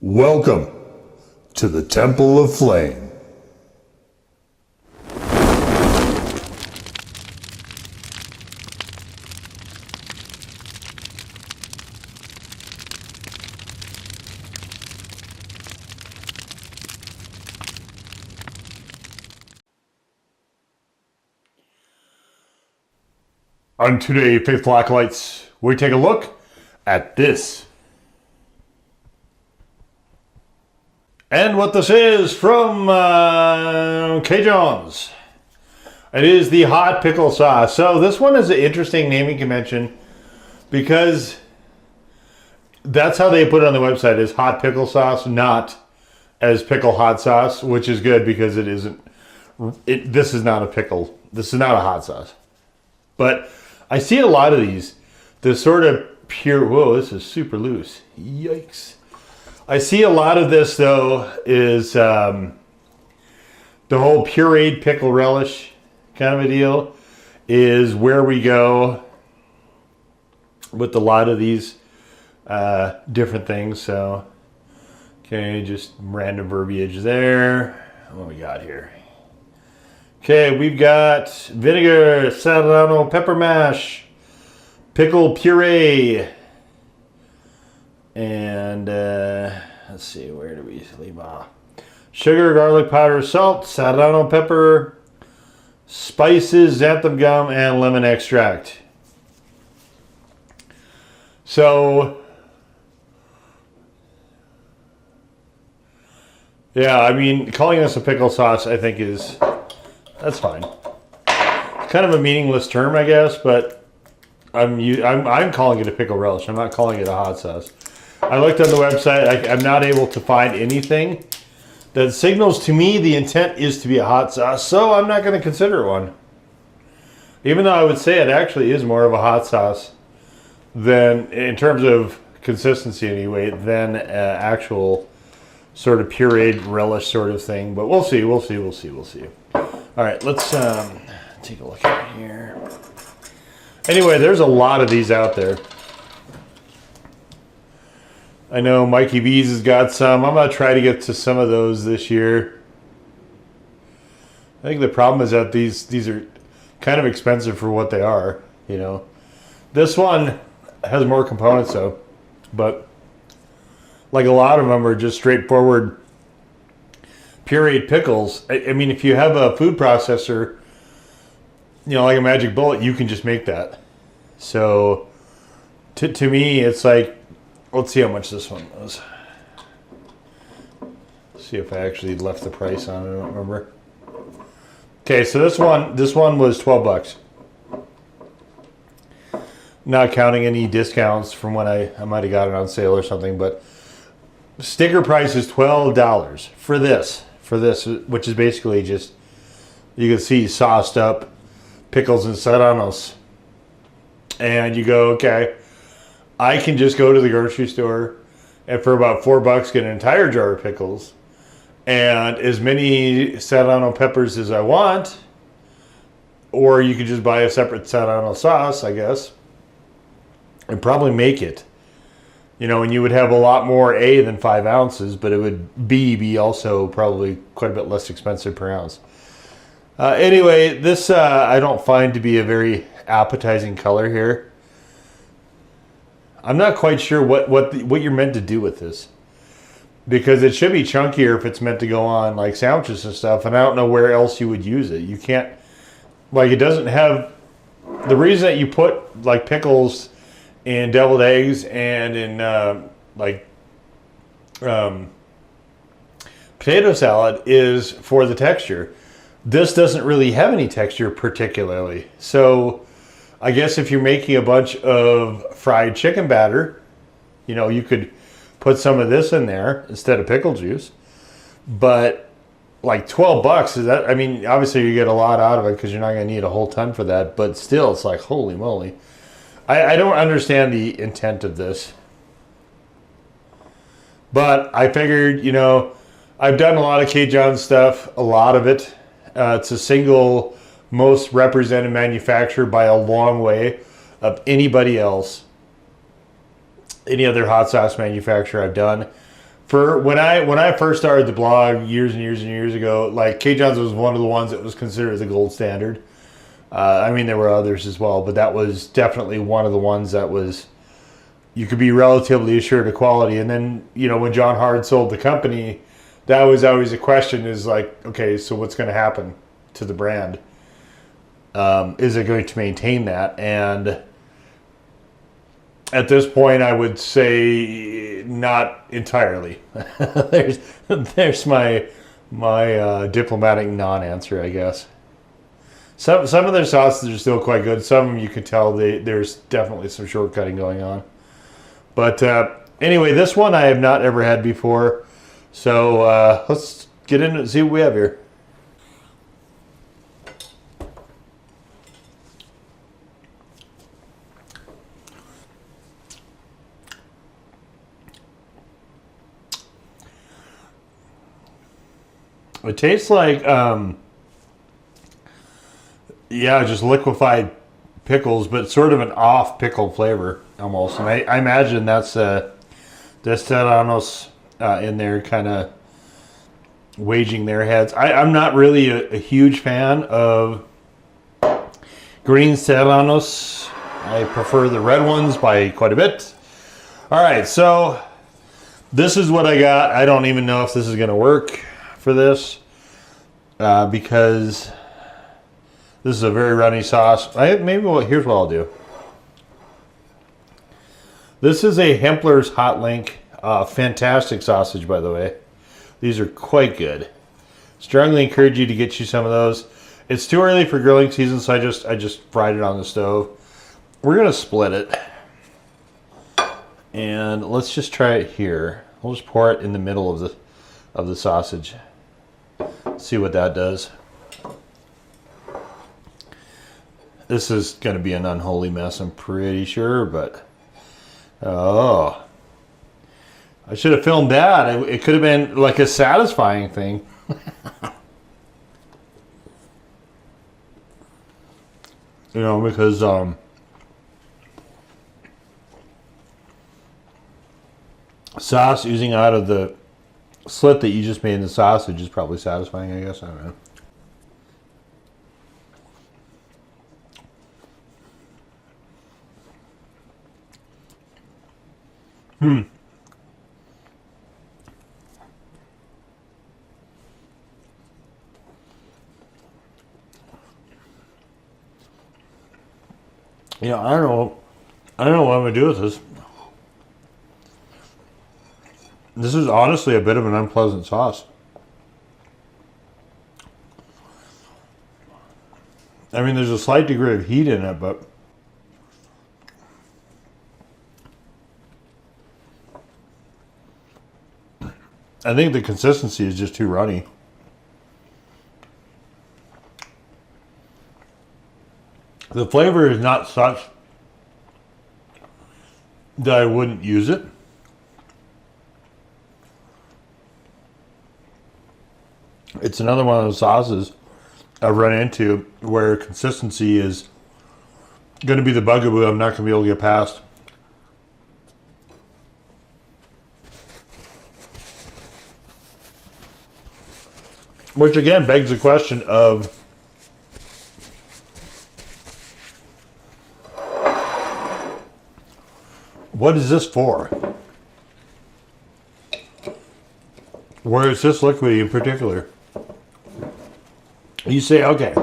Welcome to the Temple of Flame. On today, Faithful Acolytes, we take a look at this. And what this is from CaJohn's. It is the hot pickle sauce. So this one is an interesting naming convention because that's how they put it on the website, is hot pickle sauce, not as pickle hot sauce, which is good because it isn't. This is not a pickle. This is not a hot sauce. But I see a lot of these. This sort of pure. Whoa, this is super loose. Yikes. I see a lot of this, though, is the whole pureed pickle relish kind of a deal is where we go with a lot of these different things. So, okay, just random verbiage there. What we got here? Okay, we've got vinegar, serrano pepper mash, pickle puree, and let's see, where do we leave off? Sugar, garlic powder, salt, serrano pepper, spices, xanthan gum, and lemon extract. So, yeah, I mean, calling this a pickle sauce, I think that's fine. It's kind of a meaningless term, I guess, but I'm calling it a pickle relish. I'm not calling it a hot sauce. I looked on the website. I'm not able to find anything that signals to me the intent is to be a hot sauce, so I'm not going to consider it one. Even though I would say it actually is more of a hot sauce than, in terms of consistency anyway, than actual sort of pureed relish sort of thing. But we'll see. All right, let's take a look at it here. Anyway, there's a lot of these out there. I know Mikey B's has got some. I'm going to try to get to some of those this year. I think the problem is that these are kind of expensive for what they are, you know. This one has more components though, but like a lot of them are just straightforward pureed pickles. I mean, if you have a food processor, you know, like a Magic Bullet, you can just make that. So to me, it's like, let's see how much this one was. See if I actually left the price on it. I don't remember. Okay, so this one was $12. Not counting any discounts from when I might have got it on sale or something, but sticker price is $12 for this, which is basically just, you can see, sauced up pickles and serranos. And you go, okay, I can just go to the grocery store and for about $4 get an entire jar of pickles and as many serrano peppers as I want, or you could just buy a separate serrano sauce, I guess, and probably make it. You know, and you would have a lot more A than 5 ounces, but it would be also probably quite a bit less expensive per ounce. Anyway, this I don't find to be a very appetizing color here. I'm not quite sure what you're meant to do with this, because it should be chunkier if it's meant to go on like sandwiches and stuff, and I don't know where else you would use it. You can't, like, it doesn't have, the reason that you put like pickles in deviled eggs and in potato salad is for the texture. This doesn't really have any texture particularly. So I guess if you're making a bunch of fried chicken batter, you know, you could put some of this in there instead of pickle juice. But like $12 is that, I mean, obviously you get a lot out of it because you're not going to need a whole ton for that, but still it's like, holy moly. I don't understand the intent of this. But I figured, you know, I've done a lot of CaJohn's stuff, a lot of it. It's a single most represented manufacturer by a long way of anybody else, any other hot sauce manufacturer I've done. For when I first started the blog years and years and years ago, like CaJohn's was one of the ones that was considered the gold standard. I mean, there were others as well, but that was definitely one of the ones that was, you could be relatively assured of quality. And then, you know, when John Hard sold the company, that was always a question, is like, okay, so what's going to happen to the brand? Is it going to maintain that? And at this point, I would say not entirely. there's my diplomatic non-answer, I guess. Some of their sauces are still quite good. Some you can tell there's definitely some shortcutting going on. But anyway, this one I have not ever had before. So let's get into it and see what we have here. It tastes like, yeah, just liquefied pickles, but sort of an off pickle flavor almost. And I imagine that's Serranos in there kind of waging their heads. I'm not really a huge fan of green Serranos. I prefer the red ones by quite a bit. All right, so this is what I got. I don't even know if this is going to work for this because this is a very runny sauce. Here's what I'll do. This is a Hempler's Hot Link. Fantastic sausage, by the way. These are quite good. Strongly encourage you to get you some of those. It's too early for grilling season, so I just fried it on the stove. We're gonna split it, and let's just try it here. We'll just pour it in the middle of the sausage. See what that does. This is going to be an unholy mess, I'm pretty sure, but oh, I should have filmed that. It could have been like a satisfying thing. You know, because sauce oozing out of the slit that you just made in the sausage is probably satisfying, I guess. I don't know. Yeah, I don't know what I'm gonna do with this. This is honestly a bit of an unpleasant sauce. I mean, there's a slight degree of heat in it, but I think the consistency is just too runny. The flavor is not such that I wouldn't use it. It's another one of those sauces I've run into where consistency is going to be the bugaboo I'm not going to be able to get past. Which again begs the question of what is this for? Where is this liquidy in particular? You say, okay,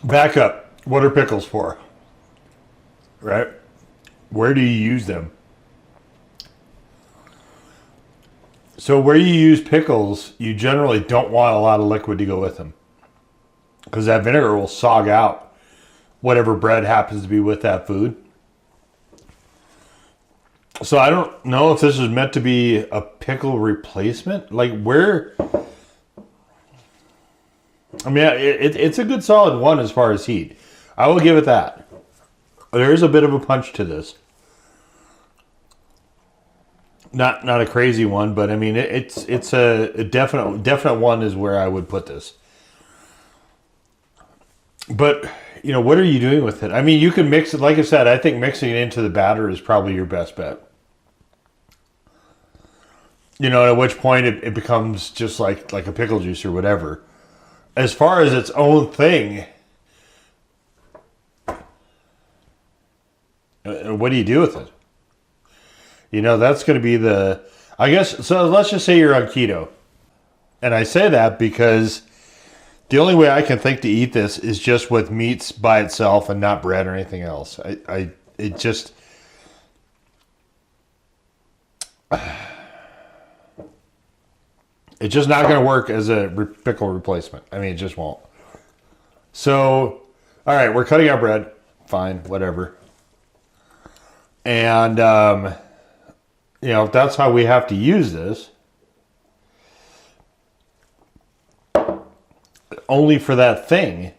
back up. What are pickles for? Right? Where do you use them? So where you use pickles, you generally don't want a lot of liquid to go with them, because that vinegar will sog out whatever bread happens to be with that food. So I don't know if this is meant to be a pickle replacement. Like where... I mean, it's a good solid one as far as heat. I will give it that. There is a bit of a punch to this. Not a crazy one, but I mean it's a definite one is where I would put this. But what are you doing with it? I mean, you can mix it. Like I said, I think mixing it into the batter is probably your best bet. At which point it becomes just like a pickle juice or whatever. As far as its own thing, what do you do with it? That's going to be I guess, so let's just say you're on keto. And I say that because the only way I can think to eat this is just with meats by itself and not bread or anything else. It's just not going to work as a pickle replacement. I mean, it just won't. So, all right, we're cutting out bread. Fine, whatever. And, if that's how we have to use this, only for that thing,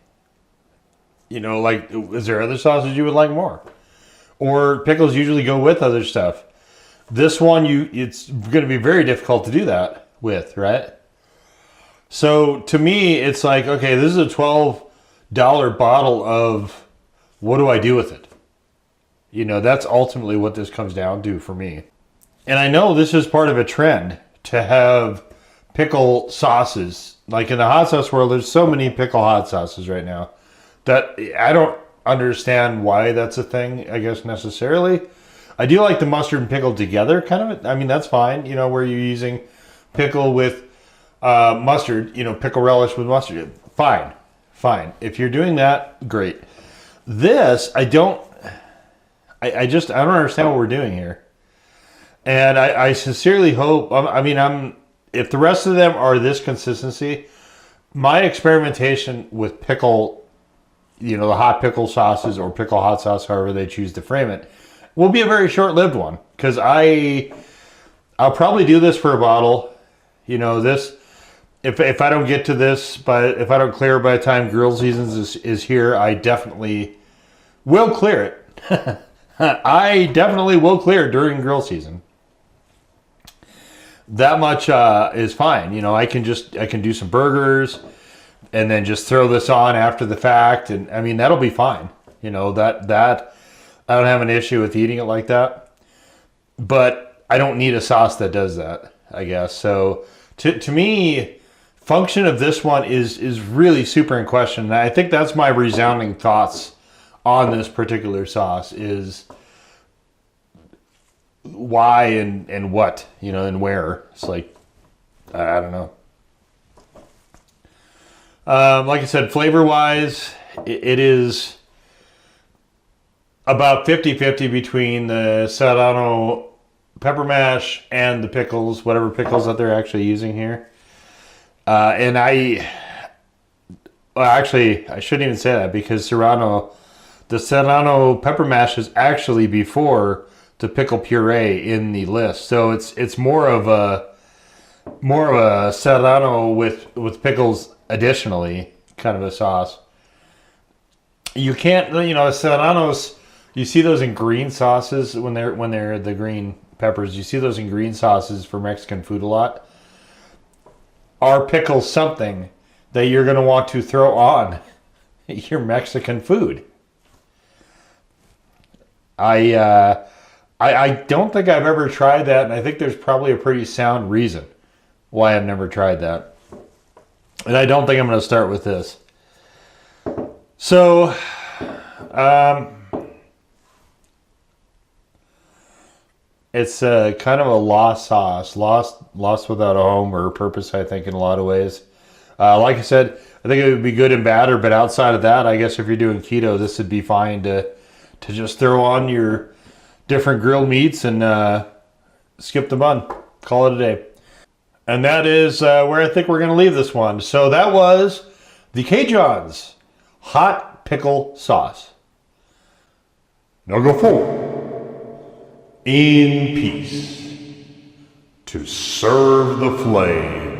is there other sauces you would like more? Or pickles usually go with other stuff. This one, it's going to be very difficult to do that with, right? So to me, it's like, okay, this is a $12 bottle of what do I do with it? That's ultimately what this comes down to for me. And I know this is part of a trend to have pickle sauces. Like in the hot sauce world, there's so many pickle hot sauces right now that I don't understand why that's a thing, I guess, necessarily. I do like the mustard and pickle together, kind of. I mean, that's fine, where you're using pickle with mustard, pickle relish with mustard. Fine. If you're doing that, great. This, I don't understand what we're doing here. And I sincerely hope, if the rest of them are this consistency, my experimentation with pickle, the hot pickle sauces or pickle hot sauce, however they choose to frame it, will be a very short-lived one. Because I'll probably do this for a bottle. This, if I don't get to this, if I don't clear it by the time grill season is here, I definitely will clear it. I definitely will clear it during grill season. That much is fine. I can do some burgers and then just throw this on after the fact. And I mean, that'll be fine. That I don't have an issue with eating it like that, but I don't need a sauce that does that, I guess. So to me, function of this one is really super in question. And I think that's my resounding thoughts on this particular sauce is why and what, and where. It's like, I don't know. Like I said, flavor-wise, it is about 50-50 between the Serrano pepper mash and the pickles, whatever pickles that they're actually using here. And actually, I shouldn't even say that because the Serrano pepper mash is actually before the pickle puree in the list. So it's more of a Serrano with pickles additionally, kind of a sauce. You can't, Serranos, you see those in green sauces when they're the green peppers. You see those in green sauces for Mexican food a lot. Are pickles something that you're going to want to throw on your Mexican food? I don't think I've ever tried that, and I think there's probably a pretty sound reason why I've never tried that. And I don't think I'm going to start with this. So, it's kind of a lost sauce, lost without a home or a purpose, I think, in a lot of ways. Like I said, I think it would be good in batter, but outside of that, I guess if you're doing keto, this would be fine to just throw on your different grilled meats and skip the bun. Call it a day. And that is where I think we're going to leave this one. So that was the CaJohn's hot pickle sauce. Now go forward in peace to serve the flame.